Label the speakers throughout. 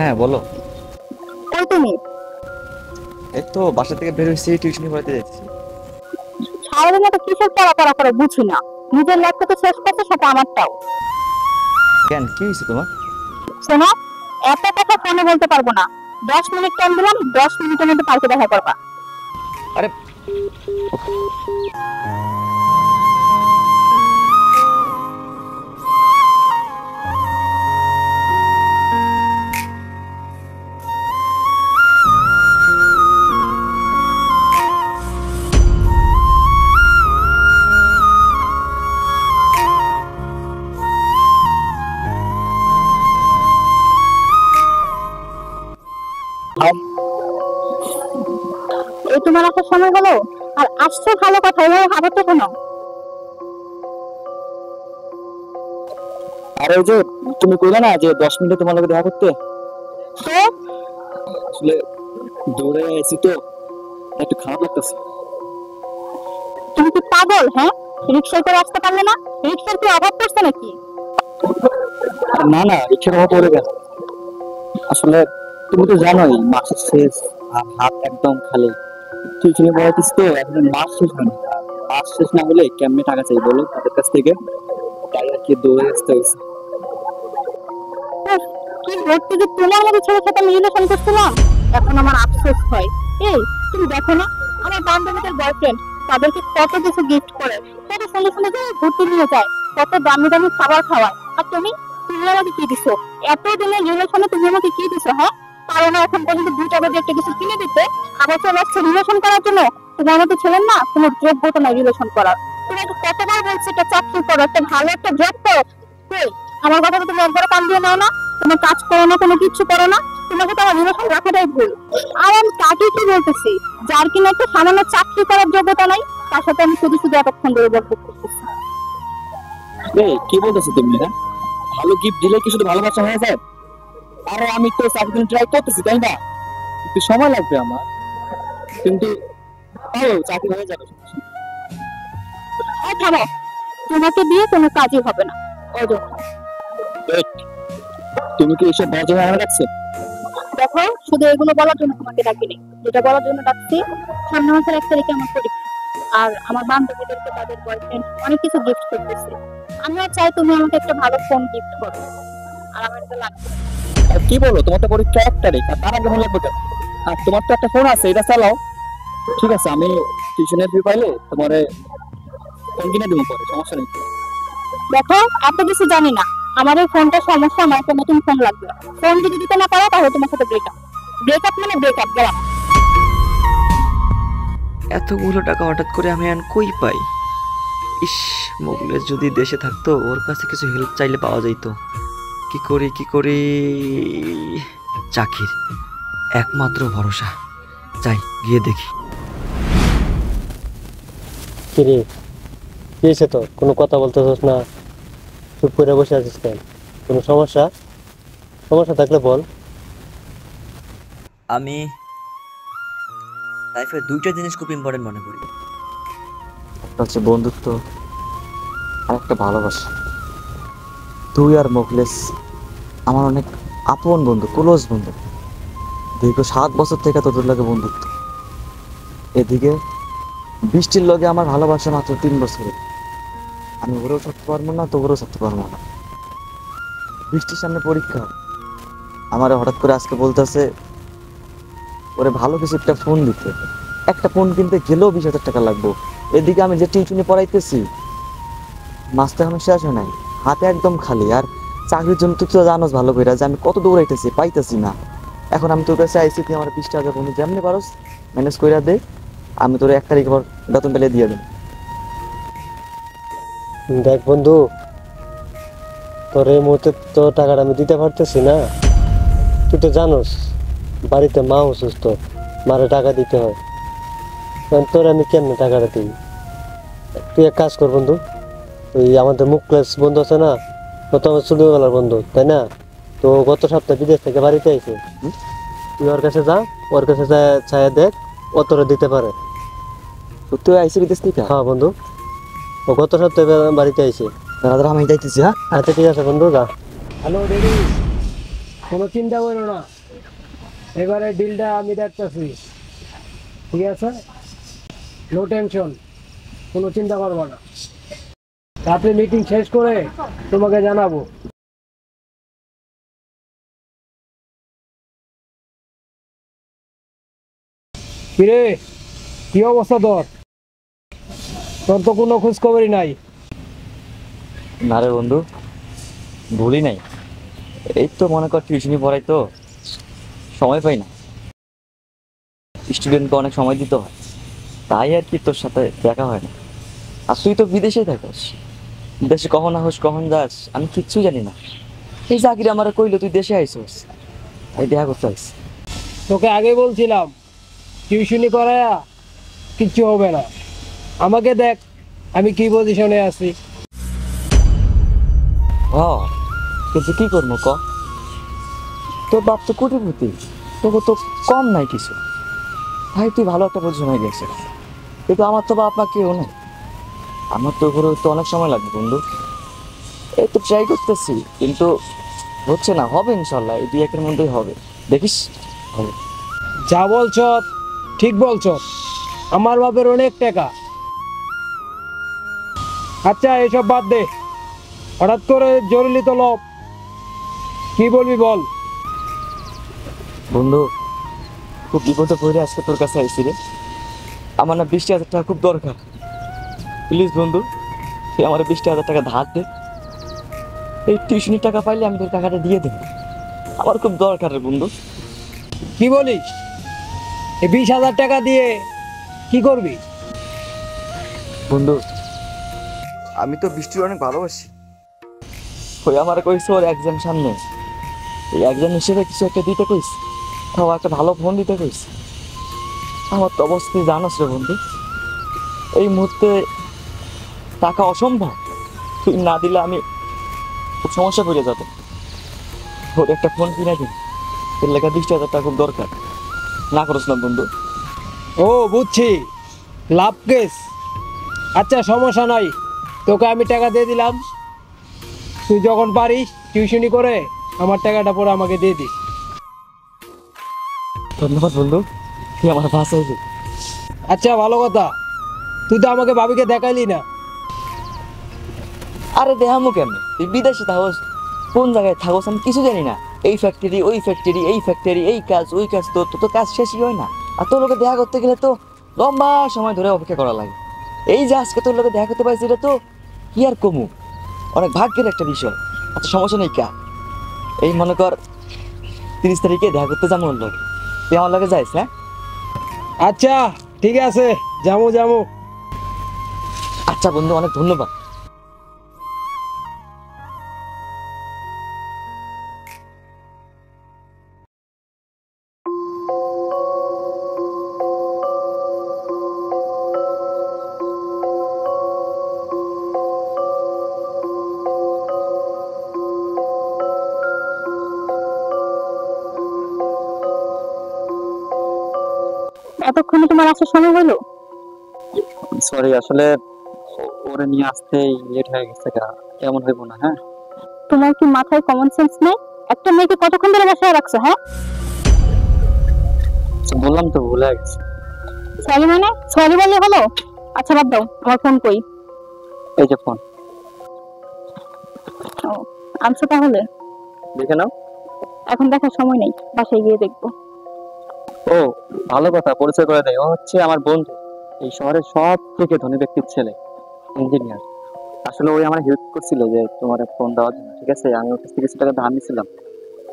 Speaker 1: হ্যাঁ বলো।
Speaker 2: কই তুমি?
Speaker 1: এই তো বাসা থেকে বের হয়েছি, টিউশনি পড়াতে যাচ্ছি।
Speaker 2: সারাদিন তো কিসের পড়া করে বুঝি না। নিজের লেখা তো শেষ করছে, সাথে আমারটাও।
Speaker 1: কেন, কি হয়েছে তোমার?
Speaker 2: শোনো, এত কথা ফোনে বলতে পারবো না। 10 মিনিট টাইম দিলাম, 10 মিনিটের মধ্যে পার্কে দেখা করবা।
Speaker 1: আরে
Speaker 2: এই তোমার আসার সময় হলো, আর আসছে ভালো কথা, এভাবে ভাবো তো কেন?
Speaker 3: আরে ওই যে তুমি কইলে না যে 10 মিনিটে তোমার লগে দেখা করতে,
Speaker 2: তো
Speaker 3: আসলে দৌড়ে আইছি তো একটু খারাপ লাগতেছে।
Speaker 2: তুমি কি পাগল? হ্যাঁ, রিক্সায় করে আসতে পারলে না? রিক্সার কি অভাব পড়ছে নাকি?
Speaker 3: আর না না, ইচ্ছা হওয়া পড়ে গেল। আসলে তুমি তো জানোই মাসের শেষ, আর হাত একদম খালি। টিউশনি পড়াইতিস তো এখন মাস শেষ হয় না। মাস শেষ না হলে কেমনে টাকা চাই বলো তাদের কাছ থেকে? তাই আর কি দৌড়ে আসতে হয়েছে।
Speaker 2: উফ, কি ভর্তি যে তোমার মতো ছেলের সাথে আমি রিলেশন করছিলাম, এখন আমার আফসোস হয়। এই, তুমি দেখো না, আমার বান্ধবীদের বয়ফ্রেন্ড তাদেরকে কত কিছু গিফট করে, কত সুন্দর সুন্দর জায়গায় ঘুরতে নিয়ে যায়, কত দামি দামি খাবার খাওয়ায়। আর তুমি তুমি আমাকে কি দিছো? এত দিনের রিলেশনে তুমি আমাকে কি দিছো? হ্যাঁ, পারো না এখন পর্যন্ত 2 টাকা দিয়ে একটা কিছু কিনে দিতে, আবার চলে আসছে রিলেশন করার জন্য। তোমার মতো ছিলেন না কোনো যোগ্যতা নাই রিলেশন করার। তোমাকে কতবার বলছি একটা চাকরি করো, একটা ভালো একটা জব করো। কই, আমার কথা তো তুমি একবার কান দিয়ে নাও না। তুমি কাজ করো না, কোনো কিছু করো না, তোমাকে তো আমার রিলেশন রাখাটাই ভুল। আর আমি তাকে কি বলতেছি, যার কিনা একটা সামান্য চাকরি করার যোগ্যতা নাই, তার সাথে আমি শুধু শুধু এতক্ষণ ধরে গল্প করতেছি।
Speaker 3: এই কি বলতেছো তুমি? হ্যাঁ, ভালো গিফট দিলে কি শুধু ভালোবাসা হয়ে যায়? আরে আমি তো চাকরি ট্রাই করতেছি, তাই না? একটু সময় লাগবে আমার, কিন্তু তাও চাকরি হয়ে যাবে।
Speaker 2: আর থামো, তোমাকে দিয়ে কোনো কাজই হবে না, অযথা।
Speaker 3: এই, তুমি কি এসব বাজে ভাবে রাখছো?
Speaker 2: দেখো, শুধু এগুলো বলার জন্য তোমাকে ডাকিনি। যেটা বলার জন্য ডাকছি, সামনের মাসের 1 তারিখে আমার পরীক্ষা। আর আমার বান্ধবীদেরকে তাদের বয়ফ্রেন্ড অনেক কিছু গিফট করতেছে। আমিও চাই তুমি আমাকে একটা ভালো ফোন গিফট করো, আর আমার এটা লাগবে।
Speaker 3: আর কি বলো, তোমার তো পরীক্ষা 1 তারিখ, আর তার আগে মনে লাগবে কেন? আর তোমার তো একটা ফোন আছে, এটা চালাও। ঠিক আছে, আমি টিউশনের ফি পাইলে তোমারে ফোন কিনে দেবো পরে, সমস্যা নেই।
Speaker 2: দেখো, এত কিছু জানি না। আমার এই ফোনটা সমস্যা, আমার একটা নতুন ফোন লাগবে। ফোন যদি দিতে না পারো তাহলে তোমার সাথে ব্রেকআপ। ব্রেকআপ মানে ব্রেকআপ, গেলাম।
Speaker 1: এতগুলো টাকা হঠাৎ করে আমি এখন কই পাই? ইস, মোগলের যদি দেশে থাকতো, ওর কাছে কিছু হেল্প চাইলে পাওয়া যাইতো। কি করি কি করি? চাকির একমাত্র ভরসা। যাই গিয়ে দেখি।
Speaker 4: কিরে, কি হয়েছে? তো কোনো কথা বলতেছিস না, চুপ করে বসে আছিস কেন? কোনো সমস্যা? সমস্যা থাকলে বল।
Speaker 1: আমি লাইফে 2টা জিনিস খুব ইম্পর্টেন্ট মনে করি। একটা হচ্ছে বন্ধুত্ব, আর একটা ভালোবাসা। তুই আর মোগলেস আমার অনেক আপন বন্ধু, ক্লোজ বন্ধু। দীর্ঘ 7 বছর থেকে তোদের লাগে বন্ধুত্ব। এদিকে বৃষ্টির লগে আমার ভালোবাসা মাত্র 3 বছরে। আমি ওরেও থাকতে পারবো না, তোরেও থাকতে পারবো না। বৃষ্টির সামনে পরীক্ষা, আমার হঠাৎ করে আজকে বলতেছে ওরে ভালো কিছু একটা ফোন দিতে। একটা ফোন কিনতে গেলেও 20,000 টাকা লাগবে। এদিকে আমি যে টিউশনি পড়াইতেছি, মাসটা এখনো শেষ হয় নাই, হাতে একদম খালি। আর চাকরির জন্য তুই তো জানোস ভালো করে যে আমি কত দৌড়াইতেছি, পাইতেছি না। এখন আমি তোর কাছে আইসি, তুই আমার 20,000 বন্ধু যেমনি পারস ম্যানেজ করে দে। আমি তোর 1 তারিখ পর বেতন পেলে দিয়ে দেব।
Speaker 4: দেখ বন্ধু, তোর এই মুহূর্তে তো টাকাটা আমি দিতে পারতেছি না। তুই তো জানোস বাড়িতে মা অসুস্থ, মারে টাকা দিতে হয়। এখন তোর আমি কেমনে টাকাটা দিই? তুই এক কাজ কর বন্ধু, তুই আমাদের মুখলেস বন্ধু আছে না, ও তো আমার ছোটবেলার বন্ধু, তাই না? তো গত সপ্তাহে বিদেশ থেকে বাড়িতে আইছে। তুই ওর কাছে যা, ওর কাছে চায় দেখ, ও তোরা দিতে পারে।
Speaker 1: তুই আইসি বিদেশ থেকে?
Speaker 4: হ্যাঁ বন্ধু, ও গত সপ্তাহে বাড়িতে আইছে।
Speaker 1: দাদা আমি যাইতেছি। হ্যাঁ
Speaker 4: আচ্ছা ঠিক আছে বন্ধু, যা।
Speaker 5: হ্যালো ডেডি, কোনো চিন্তা করো না, এবারে ডিলটা আমি দেখতেছি, ঠিক আছে? নো টেনশন, কোনো চিন্তা করবো না। রাতে মিটিং শেষ করে তোমাকে জানাবো। কিরে, কি অবস্থা তোর? তোর তো কোনো খোঁজ খবরই নাই।
Speaker 1: না রে বন্ধু, ভুলি নাই। এই তো মনে কর টিউশনি পড়াই তো, সময় পাই না। স্টুডেন্টকে অনেক সময় দিতে হয়, তাই আর কি তোর সাথে দেখা হয় না। আর তুই তো বিদেশেই থাকিস, দেশে কখন আসস কখন যাস আমি কিচ্ছু জানি না। এই চাকরি আমার কইলো তুই দেশে আইসস, তাই দেখা করতে আইস।
Speaker 5: তোকে আগে বলছিলাম টিউশনি করায়া কিচ্ছু হবে না। আমাকে দেখ আমি কি পজিশনে আছি।
Speaker 1: হ, কিন্তু কি করবো ক? তোর বাপ তো কোটিপতি, তোকে তো কম নাই কিছু। ভাই তুই ভালো একটা পজিশন হয়ে গেছিস, কিন্তু আমার তো বাপ মা কেউ নেই। আমার তো ঘুরে তো অনেক সময় লাগবে বন্ধু। এই তো ট্রাই করতেছি, কিন্তু হচ্ছে না। হবে ইনশাল্লাহ, এই 2-1 মধ্যেই হবে, দেখিস হবে।
Speaker 5: যা বলছ ঠিক বলছ, আমার বাপের অনেক টাকা। আচ্ছা এসব বাদ দে, হঠাৎ করে জরুরি তলব, কি বলবি বল।
Speaker 1: বন্ধু, খুব বিপদে পড়ে আজকে তোর কাছে আইসি রে। আমার না 20,000 টাকা খুব দরকার। প্লিজ বন্ধু, তুই আমার 20,000 টাকা ধার দে। এই টিউশনির টাকা পাইলে আমি তোর টাকাটা দিয়ে দেবো। আমার খুব দরকার রে বন্ধু।
Speaker 5: কি বলিস? এই 20,000 টাকা দিয়ে কি করবি?
Speaker 1: বন্ধু, আমি তো বৃষ্টির অনেক ভালোবাসি। ওই আমার কইছে ওর এক্সাম সামনে, এই এক্সাম হিসেবে কিছু একটা দিতে কইস, তাও একটা ভালো ফোন দিতে কইস। আমার তো অবস্থা জানোস রে বন্ধু, এই মুহূর্তে টাকা অসম্ভব। তুই না দিলে আমি খুব সমস্যা পড়ে যাবো। ওর একটা ফোন কিনে দিন, এর লেখা 20,000 টাকা খুব দরকার। না করিস না বন্ধু।
Speaker 5: ও বুঝছি, লাভ কেস। আচ্ছা সমস্যা নাই, তোকে আমি টাকা দিয়ে দিলাম। তুই যখন পারিস টিউশনি করে আমার টাকাটা পরে আমাকে দিয়ে দিস।
Speaker 1: ধন্যবাদ বন্ধু, তুই আমার বাঁচাইলি।
Speaker 5: আচ্ছা ভালো কথা, তুই তো আমাকে ভাবিকে দেখাইলি না।
Speaker 1: আরে দেহামু কেমনে? তুই বিদেশে থাকস, কোন জায়গায় থাকস আমি কিছু জানি না। এই ফ্যাক্টরি ওই ফ্যাক্টরি, এই ফ্যাক্টরি এই কাজ ওই কাজ, তোর তো কাজ শেষই হয় না। আর তোর লোকে দেখা করতে গেলে তো লম্বা সময় ধরে অপেক্ষা করা লাগে। এই যে আজকে তোর লোকে দেখা করতে পারছি, এটা তো কি আর কমু, অনেক ভাগ্যের একটা বিষয়। আচ্ছা সমস্যা নেই কা, এই মনে কর 30 তারিখে দেখা করতে যাবো ওর লোকে, তুই আমার লোকে যাইস। হ্যাঁ
Speaker 5: আচ্ছা ঠিক আছে, যাবো যাবো।
Speaker 1: আচ্ছা বন্ধু, অনেক ধন্যবাদ।
Speaker 2: এতক্ষণে তোমার আসার সময় হলো?
Speaker 3: সরি, আসলে ওরে নিয়ে আসতেই লেট হয়ে গেছে। কেমন হইব না? হ্যাঁ,
Speaker 2: তোমার কি মাথায় কমন সেন্স নেই? একটা মেয়েকে কতক্ষণ ধরে বাসায় রাখছো? হ্যাঁ,
Speaker 3: বললাম তো ভুলে গেছি।
Speaker 2: সরি মানে সরি বললে হলো? আচ্ছা বাদ দাও, আমার ফোন কই?
Speaker 3: এই যে ফোন,
Speaker 2: ও, আনছো তাহলে?
Speaker 3: দেখে নাও।
Speaker 2: এখন দেখার সময় নেই, বাসায় গিয়ে দেখবো।
Speaker 3: ও ভালো কথা, পরিচয় করে দেয়। ও হচ্ছে আমার বন্ধু, এই শহরের সব থেকে ধনী ব্যক্তির ছেলে, ইঞ্জিনিয়ার। আসলে ওই আমার হেল্প করছিল যে তোমার ফোন দেওয়ার জন্য, ঠিক আছে? আমি ওর কাছ থেকে কিছু টাকা ধার নিয়েছিলাম।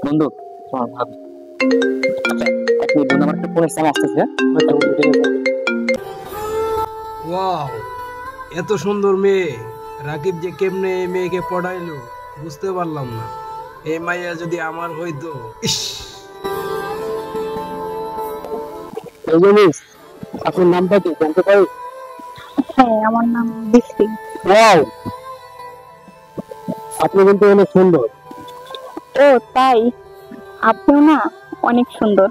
Speaker 3: বন্ধু, তোমার ভাবি। আচ্ছা এক মিনিট বন্ধু, আমার একটা ফোনের সামনে আসতেছে। হ্যাঁ, আমি একটা বন্ধু থেকে বলবো।
Speaker 5: ওয়াও, এত সুন্দর মেয়ে! রাকিব যে কেমনে এই মেয়েকে পড়াইলো বুঝতে পারলাম না। এই মাইয়া যদি আমার হইতো! ইস,
Speaker 3: এই যে মিস, আপনার নামটা কি জানতে পারি?
Speaker 2: হ্যাঁ, আমার নাম বৃষ্টি।
Speaker 3: ওয়াও, আপনি কিন্তু অনেক সুন্দর।
Speaker 2: ও তাই? আপনিও না অনেক সুন্দর।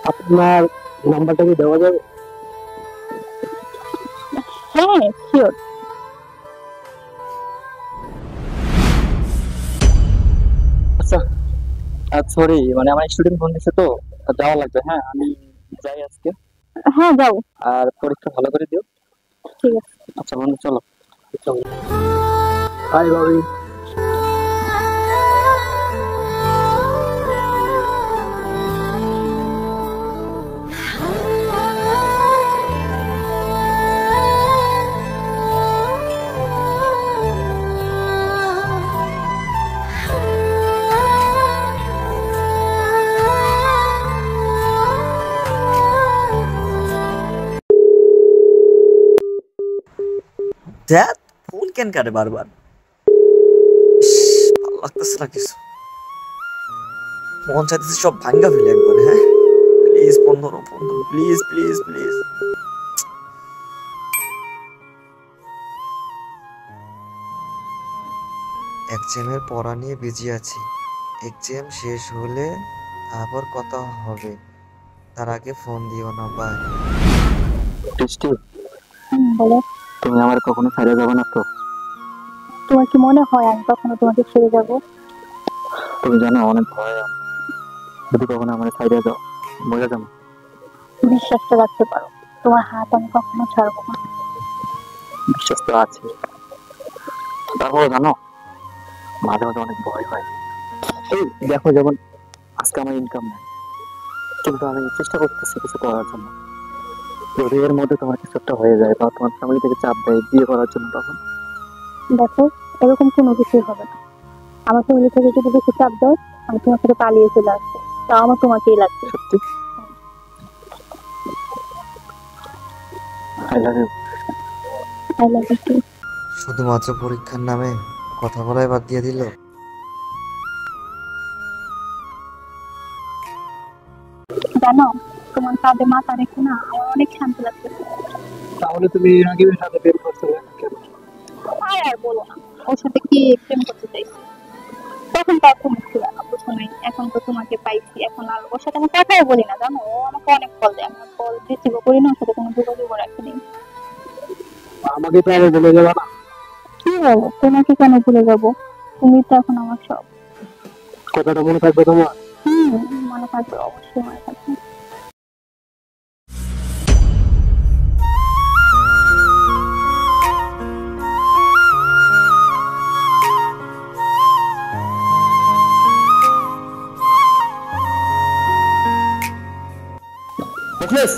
Speaker 3: আপনার নাম্বারটা কি দেওয়া যাবে?
Speaker 2: হ্যাঁ শিওর।
Speaker 3: আচ্ছা সরি, মানে আমার স্টুডেন্ট ফোন দিছে তো, যাওয়া লাগবে। হ্যাঁ, আমি যাই আজকে।
Speaker 2: হ্যাঁ যাও।
Speaker 3: আর পরীক্ষা ভালো করে দিও।
Speaker 2: ঠিক আছে।
Speaker 3: আচ্ছা বন্ধু, চলো। হাই ভাবি।
Speaker 1: ধ্যাত, ফোন কেন কাটে বারবার? ইস, ভালো লাগতেছে না কিছু। মন চাইতেছে সব ভাঙ্গা ফেলে একবারে। হ্যাঁ প্লিজ ফোন ধরো, ফোন ধরো, প্লিজ প্লিজ প্লিজ। এক্সামের পড়া নিয়ে বিজি আছি, এক্সাম শেষ হলে তারপর কথা হবে, তার আগে ফোন দিও না, বাই।
Speaker 3: বৃষ্টি,
Speaker 2: বলো।
Speaker 3: তুমি আমার কখনো ছাড়া যাবে না তো?
Speaker 2: তোমার কি মনে হয় আমি কখনো তোমাকে ছেড়ে যাব?
Speaker 3: তুমি জানো অনেক ভয় আমার। যদি কখনো আমার ছাড়া যাও, মরে যাবো।
Speaker 2: বিশ্বাসটা রাখতে পারো, তোমার হাত আমি কখনো ছাড়বো না।
Speaker 3: বিশ্বাস তো আছে, তারপরে জানো মাঝে মাঝে অনেক ভয় হয়। এই দেখো, যেমন আজকে আমার ইনকাম নাই, কিন্তু আমি চেষ্টা করতেছি কিছু করার জন্য। যদি এর মধ্যে তোমার কিছু একটা হয়ে যায় বা তোমার ফ্যামিলি থেকে চাপ দেয় বিয়ে করার জন্য, তখন?
Speaker 2: দেখো, এরকম কোনো কিছুই হবে না। আমার ফ্যামিলি থেকে যদি বেশি চাপ দেয়, আমি তোমার সাথে পালিয়ে চলে আসবো, তাও আমার তোমাকেই লাগবে।
Speaker 3: সত্যি? I love you.
Speaker 2: I love you too.
Speaker 1: শুধুমাত্র পরীক্ষার নামে কথা বলাই বাদ দিয়ে দিল।
Speaker 2: জানো, তোমার কাঁধে মাথা রেখে না আমার অনেক শান্তি লাগছে।
Speaker 5: তাহলে তুমি রাকিবের সাথে প্রেম করতে কেন?
Speaker 2: আর বলো না, ওর সাথে কি প্রেম করতে চাইছি? তখন তার কোনো ছিল না, বুঝো নাই। এখন তো তোমাকে পাইছি, এখন আর ওর সাথে আমি কথাই বলি না। জানো, ও আমাকে অনেক কল দেয়, আমার কল রিসিভও করি না, ওর সাথে কোনো যোগাযোগও রাখিনি।
Speaker 5: আমাকে তো আবার বলে যাবা না?
Speaker 2: কি বলো, তোমাকে কেন ভুলে যাবো? তুমি তো এখন আমার সব।
Speaker 5: কথাটা মনে থাকবে তোমার?
Speaker 2: মনে থাকবে, অবশ্যই মনে থাকবে।
Speaker 3: মুখলেস,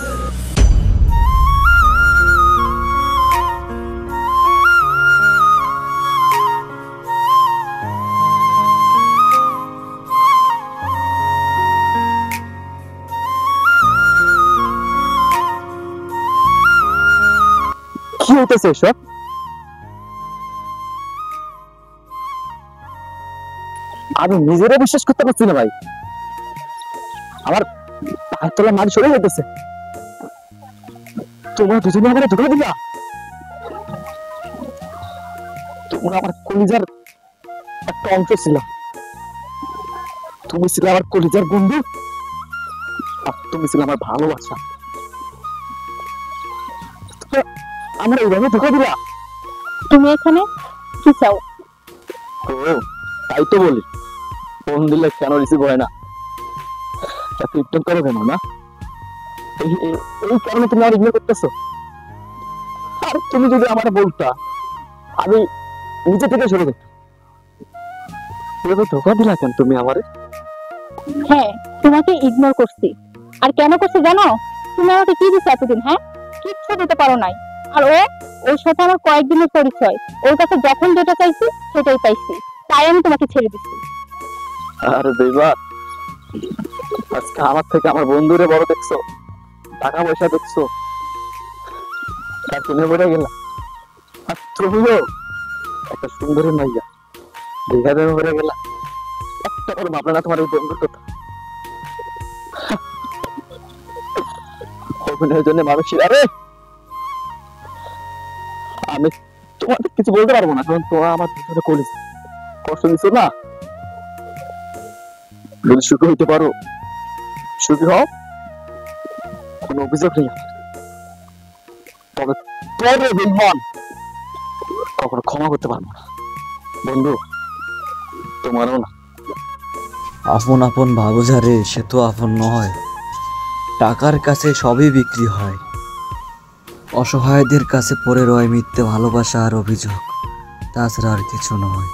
Speaker 3: কি হইতেছে এসব? আমি নিজেরও বিশ্বাস করতে পারছি না ভাই। আমার পায়ের তলা মাটি সরে যেতেছে। তোমরা দুজনে আমাকে ধরে দিলা। তোমরা আমার কলিজার একটা অংশ ছিল। তুমি ছিল আমার কলিজার বন্ধু, আর তুমি ছিল আমার ভালোবাসা। তোমরা আমার এইভাবে ধোকা দিলা।
Speaker 2: তুমি এখানে কি চাও?
Speaker 3: ও, তাই তো বলি, ফোন দিলে কেন রিসিভ হয় না, এত ইগনোর করো কেন? না, এই কারণে তুমি আমার ইগনোর করতেছো। আর তুমি যদি আমার বলতা, আমি নিজে থেকে সরে যেতাম। এভাবে ধোকা দিলা কেন তুমি আমারে?
Speaker 2: হ্যাঁ, তোমাকে ইগনোর করছি। আর কেন করছি জানো? তুমি আমাকে কি দিচ্ছ এতদিন? হ্যাঁ, কিচ্ছু দিতে পারো নাই। আর ওর সাথে আমার কয়েকদিনের পরিচয়, ওর কাছে যখন যেটা চাইছি সেটাই পাইছি, তাই আমি তোমাকে ছেড়ে দিচ্ছি।
Speaker 3: আরে দেবা, আজকে আমার থেকে আমার বন্ধুরে বড় দেখছো, টাকা পয়সা দেখছো, তার তুমি বলে গেলা। আর তুমিও একটা সুন্দরী মাইয়া দেখা দেবে বলে গেলা। একটা করে ভাবলে না তোমার এই বন্ধুর কথা? অভিনয়ের জন্য মানুষের, আরে আমি তোমাদের কিছু বলতে পারবো না, কারণ তোমরা আমার পিছনে করিস কষ্ট দিচ্ছ না। যদি সুখী হইতে পারো, সুখী হও, কোনো অভিযোগ নেই। তবে তোর বেঈমান কখনো ক্ষমা করতে পারবো না বন্ধু, তোমারও না।
Speaker 1: আপন আপন ভাবো যারে সে তো আপন নয়। টাকার কাছে সবই বিক্রি হয়, অসহায়দের কাছে পড়ে রয় মিথ্যে ভালোবাসা আর অভিযোগ, তাছাড়া আর কিছু নয়।